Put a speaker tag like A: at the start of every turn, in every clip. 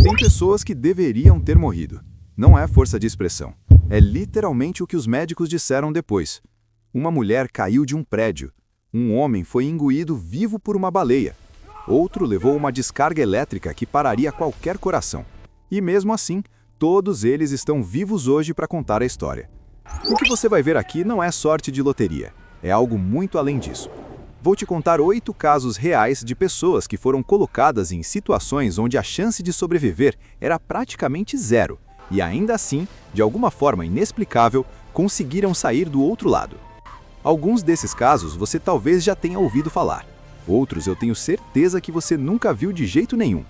A: Tem pessoas que deveriam ter morrido. Não é força de expressão. É literalmente o que os médicos disseram depois. Uma mulher caiu de um prédio. Um homem foi engolido vivo por uma baleia. Outro levou uma descarga elétrica que pararia qualquer coração. E mesmo assim, todos eles estão vivos hoje para contar a história. O que você vai ver aqui não é sorte de loteria. É algo muito além disso. Vou te contar 8 casos reais de pessoas que foram colocadas em situações onde a chance de sobreviver era praticamente zero. E ainda assim, de alguma forma inexplicável, conseguiram sair do outro lado. Alguns desses casos você talvez já tenha ouvido falar. Outros eu tenho certeza que você nunca viu de jeito nenhum.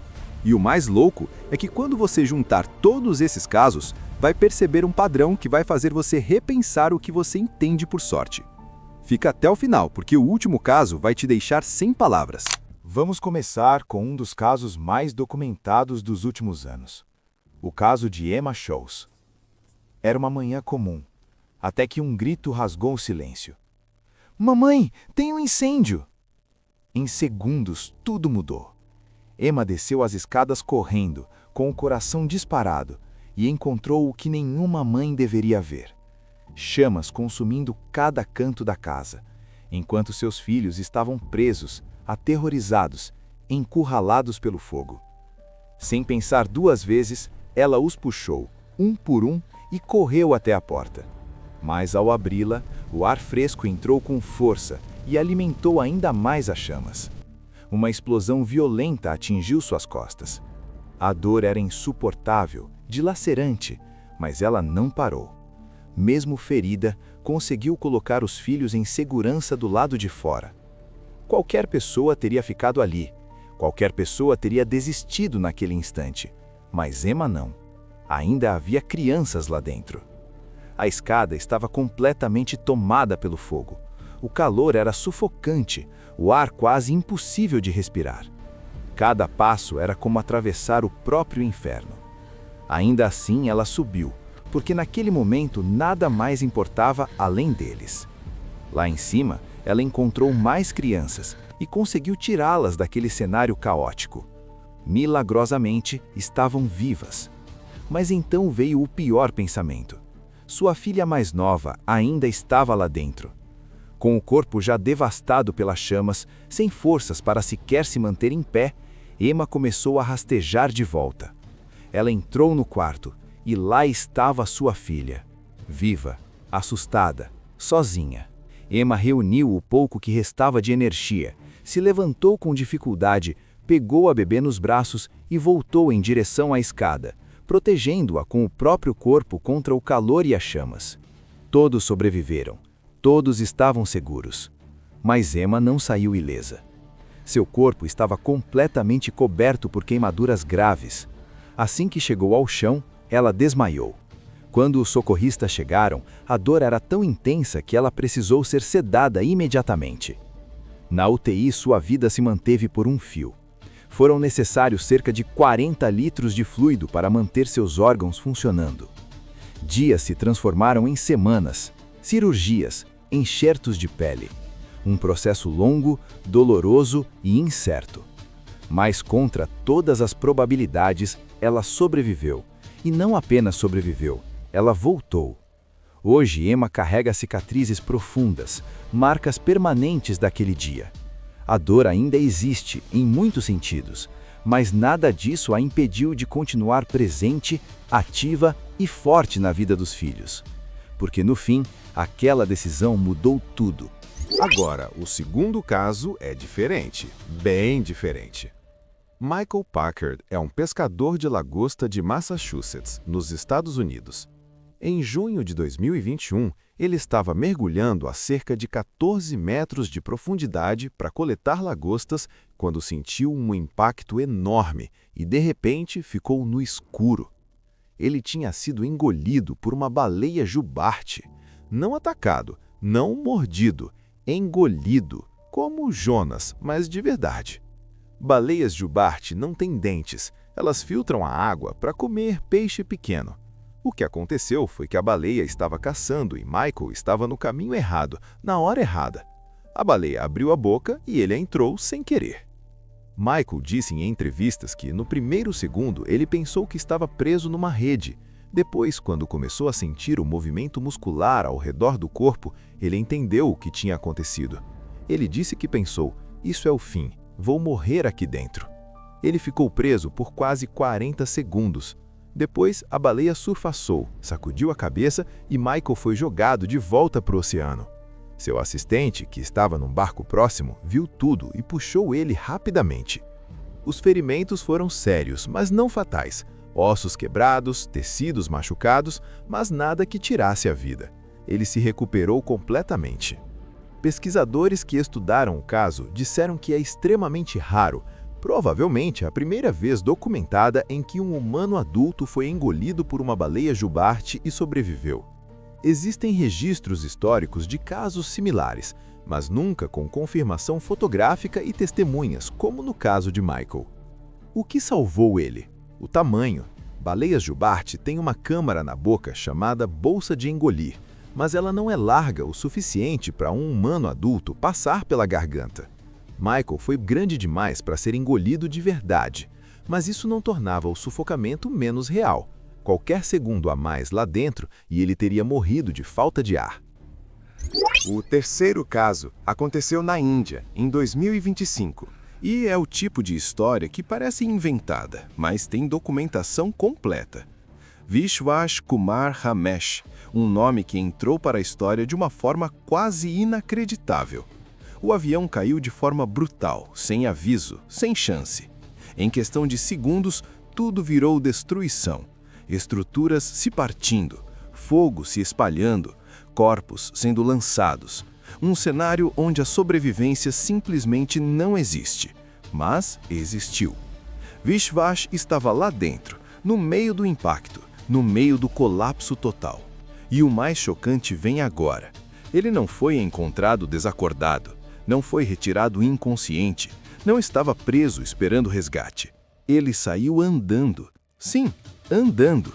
A: E o mais louco é que quando você juntar todos esses casos, vai perceber um padrão que vai fazer você repensar o que você entende por sorte. Fica até o final, porque o último caso vai te deixar sem palavras.
B: Vamos começar com um dos casos mais documentados dos últimos anos. O caso de Emma Sholes. Era uma manhã comum, até que um grito rasgou o silêncio. "Mamãe, tem um incêndio!" Em segundos, tudo mudou. Emma desceu as escadas correndo, com o coração disparado, e encontrou o que nenhuma mãe deveria ver. Chamas consumindo cada canto da casa, enquanto seus filhos estavam presos, aterrorizados, encurralados pelo fogo. Sem pensar 2 vezes, ela os puxou, um por um, e correu até a porta. Mas ao abri-la, o ar fresco entrou com força e alimentou ainda mais as chamas. Uma explosão violenta atingiu suas costas. A dor era insuportável, dilacerante, mas ela não parou. Mesmo ferida, conseguiu colocar os filhos em segurança do lado de fora. Qualquer pessoa teria ficado ali. Qualquer pessoa teria desistido naquele instante. Mas Emma não. Ainda havia crianças lá dentro. A escada estava completamente tomada pelo fogo. O calor era sufocante, o ar quase impossível de respirar. Cada passo era como atravessar o próprio inferno. Ainda assim, ela subiu, porque naquele momento nada mais importava além deles. Lá em cima, ela encontrou mais crianças e conseguiu tirá-las daquele cenário caótico. Milagrosamente, estavam vivas. Mas então veio o pior pensamento. Sua filha mais nova ainda estava lá dentro. Com o corpo já devastado pelas chamas, sem forças para sequer se manter em pé, Emma começou a rastejar de volta. Ela entrou no quarto e lá estava sua filha, viva, assustada, sozinha. Emma reuniu o pouco que restava de energia, se levantou com dificuldade, pegou a bebê nos braços e voltou em direção à escada, protegendo-a com o próprio corpo contra o calor e as chamas. Todos sobreviveram. Todos estavam seguros. Mas Emma não saiu ilesa. Seu corpo estava completamente coberto por queimaduras graves. Assim que chegou ao chão, ela desmaiou. Quando os socorristas chegaram, a dor era tão intensa que ela precisou ser sedada imediatamente. Na UTI, sua vida se manteve por um fio. Foram necessários cerca de 40 litros de fluido para manter seus órgãos funcionando. Dias se transformaram em semanas, cirurgias, enxertos de pele. Um processo longo, doloroso e incerto. Mas contra todas as probabilidades, ela sobreviveu. E não apenas sobreviveu, ela voltou. Hoje, Emma carrega cicatrizes profundas, marcas permanentes daquele dia. A dor ainda existe, em muitos sentidos, mas nada disso a impediu de continuar presente, ativa e forte na vida dos filhos. Porque no fim, aquela decisão mudou tudo.
A: Agora, o segundo caso é diferente, bem diferente. Michael Packard é um pescador de lagosta de Massachusetts, nos Estados Unidos. Em junho de 2021, ele estava mergulhando a cerca de 14 metros de profundidade para coletar lagostas quando sentiu um impacto enorme e, de repente, ficou no escuro. Ele tinha sido engolido por uma baleia jubarte. Não atacado, não mordido, engolido, como Jonas, mas de verdade. Baleias jubarte não têm dentes, elas filtram a água para comer peixe pequeno. O que aconteceu foi que a baleia estava caçando e Michael estava no caminho errado, na hora errada. A baleia abriu a boca e ele entrou sem querer.
C: Michael disse em entrevistas que, no primeiro segundo, ele pensou que estava preso numa rede. Depois, quando começou a sentir o movimento muscular ao redor do corpo, ele entendeu o que tinha acontecido. Ele disse que pensou: isso é o fim, vou morrer aqui dentro. Ele ficou preso por quase 40 segundos. Depois, a baleia surfaçou, sacudiu a cabeça e Michael foi jogado de volta para o oceano. Seu assistente, que estava num barco próximo, viu tudo e puxou ele rapidamente. Os ferimentos foram sérios, mas não fatais. Ossos quebrados, tecidos machucados, mas nada que tirasse a vida. Ele se recuperou completamente. Pesquisadores que estudaram o caso disseram que é extremamente raro, provavelmente a primeira vez documentada em que um humano adulto foi engolido por uma baleia jubarte e sobreviveu. Existem registros históricos de casos similares, mas nunca com confirmação fotográfica e testemunhas, como no caso de Michael. O que salvou ele? O tamanho. Baleias jubarte têm uma câmara na boca chamada bolsa de engolir, mas ela não é larga o suficiente para um humano adulto passar pela garganta. Michael foi grande demais para ser engolido de verdade, mas isso não tornava o sufocamento menos real. Qualquer segundo a mais lá dentro e ele teria morrido de falta de ar.
D: O terceiro caso aconteceu na Índia, em 2025. E é o tipo de história que parece inventada, mas tem documentação completa. Vishwas Kumar Ramesh, um nome que entrou para a história de uma forma quase inacreditável. O avião caiu de forma brutal, sem aviso, sem chance. Em questão de segundos, tudo virou destruição. Estruturas se partindo, fogo se espalhando, corpos sendo lançados. Um cenário onde a sobrevivência simplesmente não existe, mas existiu. Vishwas estava lá dentro, no meio do impacto, no meio do colapso total. E o mais chocante vem agora. Ele não foi encontrado desacordado, não foi retirado inconsciente, não estava preso esperando resgate. Ele saiu andando. Sim, andando.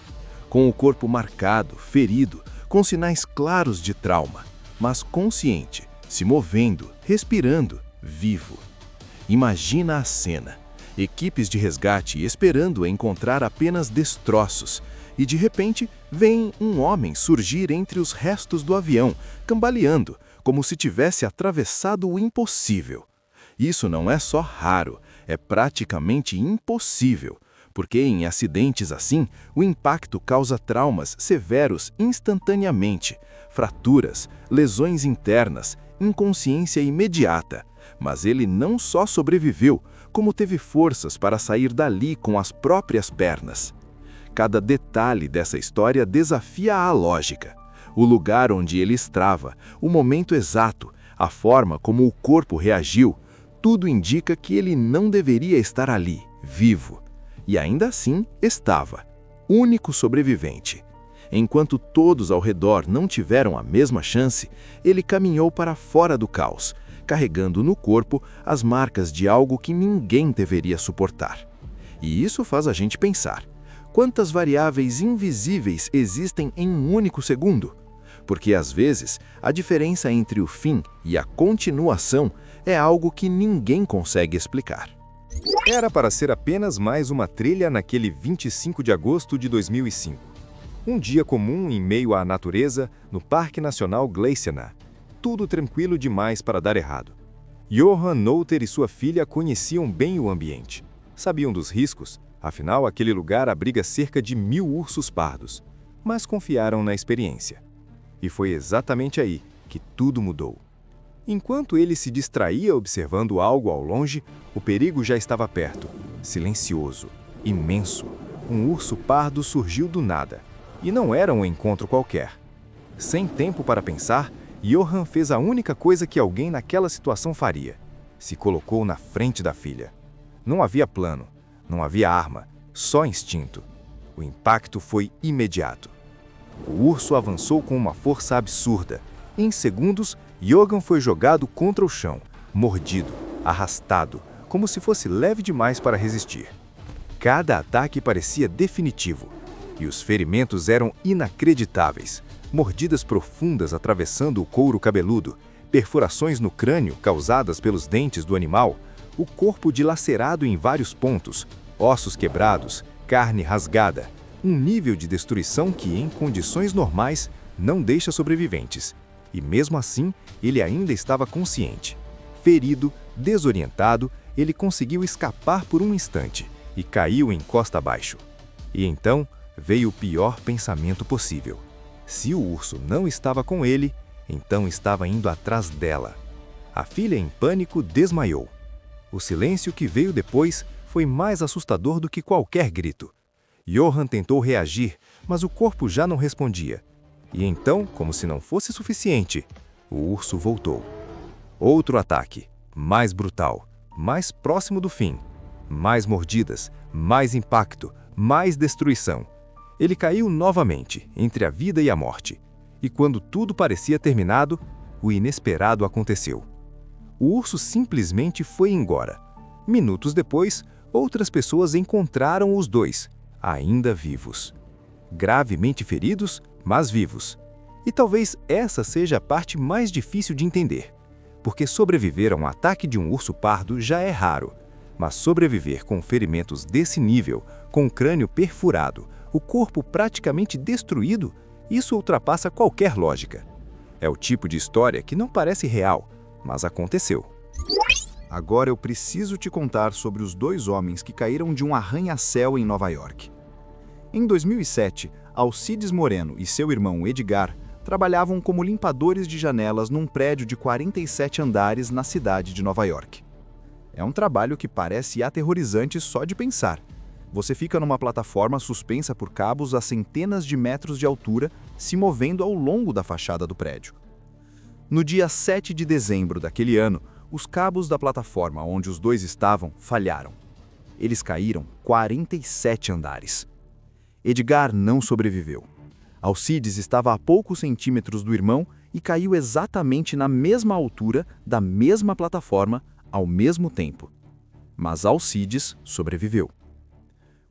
D: Com o corpo marcado, ferido, com sinais claros de trauma, mas consciente, se movendo, respirando, vivo. Imagina a cena. Equipes de resgate esperando encontrar apenas destroços, e de repente vem um homem surgir entre os restos do avião, cambaleando, como se tivesse atravessado o impossível. Isso não é só raro, é praticamente impossível, porque em acidentes assim, o impacto causa traumas severos instantaneamente, fraturas, lesões internas, inconsciência imediata. Mas ele não só sobreviveu, como teve forças para sair dali com as próprias pernas. Cada detalhe dessa história desafia a lógica. O lugar onde ele estava, o momento exato, a forma como o corpo reagiu, tudo indica que ele não deveria estar ali, vivo. E ainda assim estava, único sobrevivente. Enquanto todos ao redor não tiveram a mesma chance, ele caminhou para fora do caos, carregando no corpo as marcas de algo que ninguém deveria suportar. E isso faz a gente pensar: quantas variáveis invisíveis existem em um único segundo? Porque às vezes a diferença entre o fim e a continuação é algo que ninguém consegue explicar. Era para ser apenas mais uma trilha naquele 25 de agosto de 2005. Um dia comum em meio à natureza, no Parque Nacional Glaciana. Tudo tranquilo demais para dar errado. Johan Nouter e sua filha conheciam bem o ambiente. Sabiam dos riscos, afinal aquele lugar abriga cerca de 1000 ursos pardos. Mas confiaram na experiência. E foi exatamente aí que tudo mudou. Enquanto ele se distraía observando algo ao longe, o perigo já estava perto. Silencioso, imenso, um urso pardo surgiu do nada. E não era um encontro qualquer. Sem tempo para pensar, Johan fez a única coisa que alguém naquela situação faria. Se colocou na frente da filha. Não havia plano, não havia arma, só instinto. O impacto foi imediato. O urso avançou com uma força absurda. Em segundos, Johan foi jogado contra o chão, mordido, arrastado, como se fosse leve demais para resistir. Cada ataque parecia definitivo, e os ferimentos eram inacreditáveis. Mordidas profundas atravessando o couro cabeludo, perfurações no crânio causadas pelos dentes do animal,
C: O corpo dilacerado em vários pontos, ossos quebrados, carne rasgada. Um nível de destruição que, em condições normais, não deixa sobreviventes. E mesmo assim, ele ainda estava consciente. Ferido, desorientado, ele conseguiu escapar por um instante e caiu em costa abaixo. E então veio o pior pensamento possível. Se o urso não estava com ele, então estava indo atrás dela. A filha, em pânico, desmaiou. O silêncio que veio depois foi mais assustador do que qualquer grito. Johan tentou reagir, mas o corpo já não respondia. E então, como se não fosse suficiente, o urso voltou. Outro ataque, mais brutal, mais próximo do fim. Mais mordidas, mais impacto, mais destruição. Ele caiu novamente, entre a vida e a morte. E quando tudo parecia terminado, o inesperado aconteceu. O urso simplesmente foi embora. Minutos depois, outras pessoas encontraram os dois, ainda vivos. Gravemente feridos, mas vivos. E talvez essa seja a parte mais difícil de entender. Porque sobreviver a um ataque de um urso pardo já é raro. Mas sobreviver com ferimentos desse nível, com o crânio perfurado, o corpo praticamente destruído, isso ultrapassa qualquer lógica. É o tipo de história que não parece real, mas aconteceu.
A: Agora eu preciso te contar sobre os dois homens que caíram de um arranha-céu em Nova York. Em 2007, Alcides Moreno e seu irmão Edgar trabalhavam como limpadores de janelas num prédio de 47 andares na cidade de Nova York. É um trabalho que parece aterrorizante só de pensar. Você fica numa plataforma suspensa por cabos a centenas de metros de altura, se movendo ao longo da fachada do prédio. No dia 7 de dezembro daquele ano, os cabos da plataforma onde os dois estavam falharam. Eles caíram 47 andares. Edgar não sobreviveu. Alcides estava a poucos centímetros do irmão e caiu exatamente na mesma altura da mesma plataforma ao mesmo tempo. Mas Alcides sobreviveu.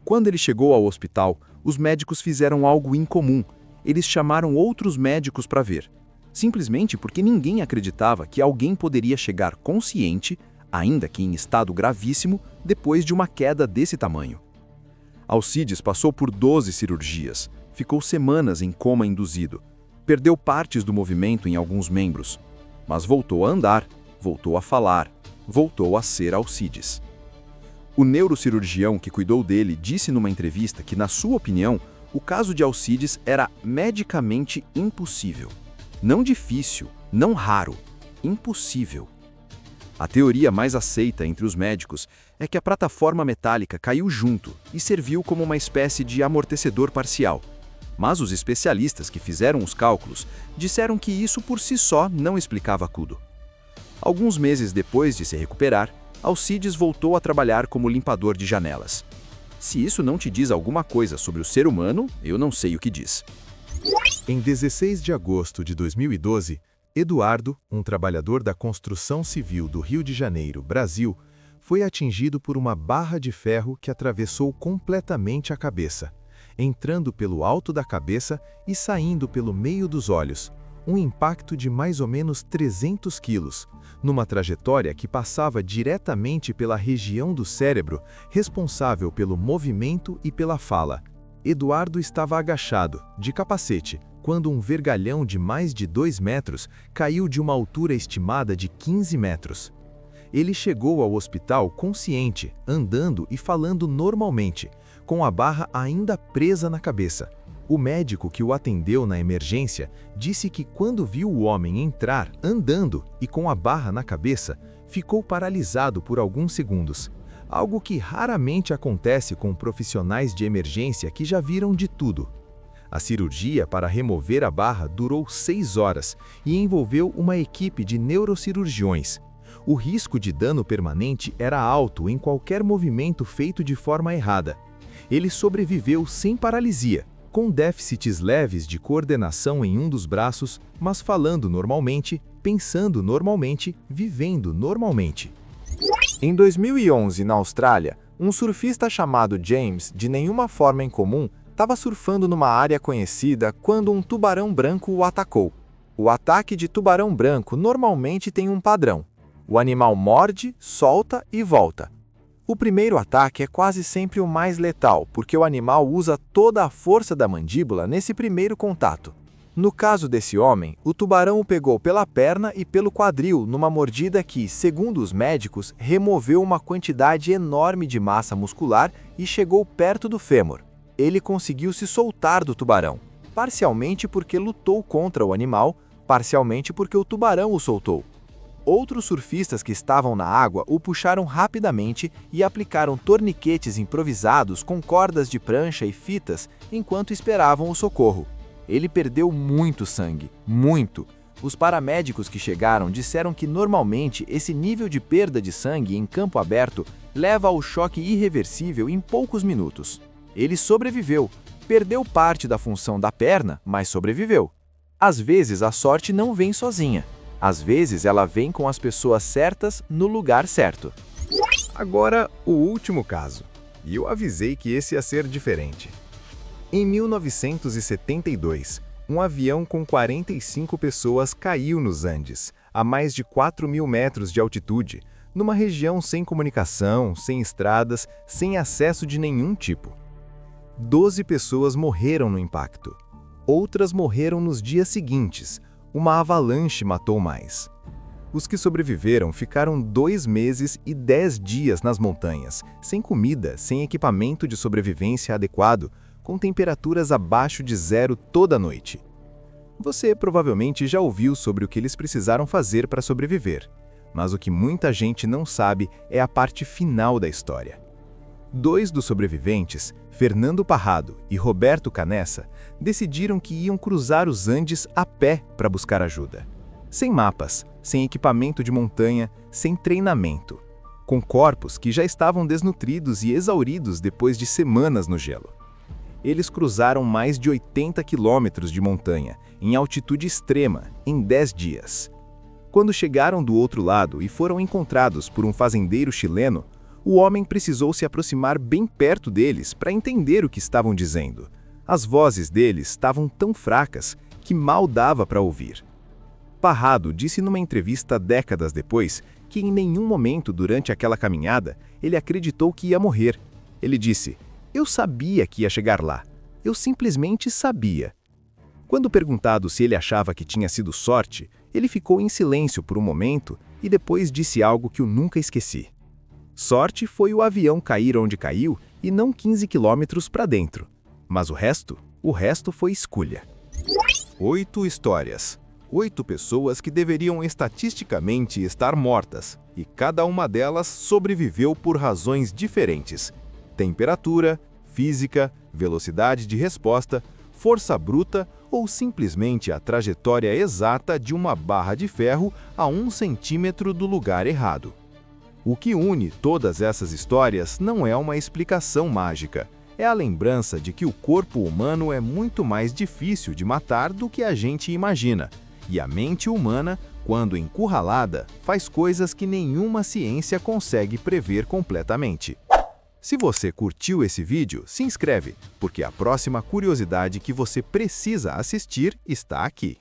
A: Quando ele chegou ao hospital, os médicos fizeram algo incomum. Eles chamaram outros médicos para ver. Simplesmente porque ninguém acreditava que alguém poderia chegar consciente, ainda que em estado gravíssimo, depois de uma queda desse tamanho. Alcides passou por 12 cirurgias, ficou semanas em coma induzido, perdeu partes do movimento em alguns membros, mas voltou a andar, voltou a falar, voltou a ser Alcides. O neurocirurgião que cuidou dele disse numa entrevista que, na sua opinião, o caso de Alcides era medicamente impossível. Não difícil, não raro, impossível. A teoria mais aceita entre os médicos é que a plataforma metálica caiu junto e serviu como uma espécie de amortecedor parcial. Mas os especialistas que fizeram os cálculos disseram que isso por si só não explicava tudo. Alguns meses depois de se recuperar, Alcides voltou a trabalhar como limpador de janelas. Se isso não te diz alguma coisa sobre o ser humano, eu não sei o que diz.
C: Em 16 de agosto de 2012, Eduardo, um trabalhador da construção civil do Rio de Janeiro, Brasil, foi atingido por uma barra de ferro que atravessou completamente a cabeça, entrando pelo alto da cabeça e saindo pelo meio dos olhos, um impacto de mais ou menos 300 quilos, numa trajetória que passava diretamente pela região do cérebro responsável pelo movimento e pela fala. Eduardo estava agachado, de capacete, quando um vergalhão de mais de 2 metros caiu de uma altura estimada de 15 metros. Ele chegou ao hospital consciente, andando e falando normalmente, com a barra ainda presa na cabeça. O médico que o atendeu na emergência disse que quando viu o homem entrar andando e com a barra na cabeça, ficou paralisado por alguns segundos. Algo que raramente acontece com profissionais de emergência que já viram de tudo. A cirurgia para remover a barra durou 6 horas e envolveu uma equipe de neurocirurgiões. O risco de dano permanente era alto em qualquer movimento feito de forma errada. Ele sobreviveu sem paralisia, com déficits leves de coordenação em um dos braços, mas falando normalmente, pensando normalmente, vivendo normalmente.
B: Em 2011, na Austrália, um surfista chamado James, de nenhuma forma incomum, estava surfando numa área conhecida quando um tubarão branco o atacou. O ataque de tubarão branco normalmente tem um padrão. O animal morde, solta e volta. O primeiro ataque é quase sempre o mais letal, porque o animal usa toda a força da mandíbula nesse primeiro contato. No caso desse homem, o tubarão o pegou pela perna e pelo quadril numa mordida que, segundo os médicos, removeu uma quantidade enorme de massa muscular e chegou perto do fêmur. Ele conseguiu se soltar do tubarão, parcialmente porque lutou contra o animal, parcialmente porque o tubarão o soltou. Outros surfistas que estavam na água o puxaram rapidamente e aplicaram torniquetes improvisados com cordas de prancha e fitas enquanto esperavam o socorro. Ele perdeu muito sangue, muito. Os paramédicos que chegaram disseram que normalmente esse nível de perda de sangue em campo aberto leva ao choque irreversível em poucos minutos. Ele sobreviveu, perdeu parte da função da perna, mas sobreviveu. Às vezes a sorte não vem sozinha. Às vezes ela vem com as pessoas certas no lugar certo.
C: Agora, o último caso. E eu avisei que esse ia ser diferente. Em 1972, um avião com 45 pessoas caiu nos Andes, a mais de 4.000 metros de altitude, numa região sem comunicação, sem estradas, sem acesso de nenhum tipo. 12 pessoas morreram no impacto. Outras morreram nos dias seguintes. Uma avalanche matou mais. Os que sobreviveram ficaram 2 meses e 10 dias nas montanhas, sem comida, sem equipamento de sobrevivência adequado, com temperaturas abaixo de zero toda noite. Você provavelmente já ouviu sobre o que eles precisaram fazer para sobreviver, mas o que muita gente não sabe é a parte final da história. 2 dos sobreviventes, Fernando Parrado e Roberto Canessa, decidiram que iam cruzar os Andes a pé para buscar ajuda. Sem mapas, sem equipamento de montanha, sem treinamento, com corpos que já estavam desnutridos e exauridos depois de semanas no gelo. Eles cruzaram mais de 80 quilômetros de montanha, em altitude extrema, em 10 dias. Quando chegaram do outro lado e foram encontrados por um fazendeiro chileno, o homem precisou se aproximar bem perto deles para entender o que estavam dizendo. As vozes deles estavam tão fracas que mal dava para ouvir. Parrado disse numa entrevista décadas depois que em nenhum momento durante aquela caminhada ele acreditou que ia morrer. Ele disse: "Eu sabia que ia chegar lá. Eu simplesmente sabia." Quando perguntado se ele achava que tinha sido sorte, ele ficou em silêncio por um momento e depois disse algo que eu nunca esqueci. Sorte foi o avião cair onde caiu e não 15 quilômetros para dentro. Mas o resto foi escolha. 8 histórias. 8 pessoas que deveriam estatisticamente estar mortas, e cada uma delas sobreviveu por razões diferentes. Temperatura, física, velocidade de resposta, força bruta ou simplesmente a trajetória exata de uma barra de ferro a 1 centímetro do lugar errado. O que une todas essas histórias não é uma explicação mágica. É a lembrança de que o corpo humano é muito mais difícil de matar do que a gente imagina. E a mente humana, quando encurralada, faz coisas que nenhuma ciência consegue prever completamente. Se você curtiu esse vídeo, se inscreve, porque a próxima curiosidade que você precisa assistir está aqui.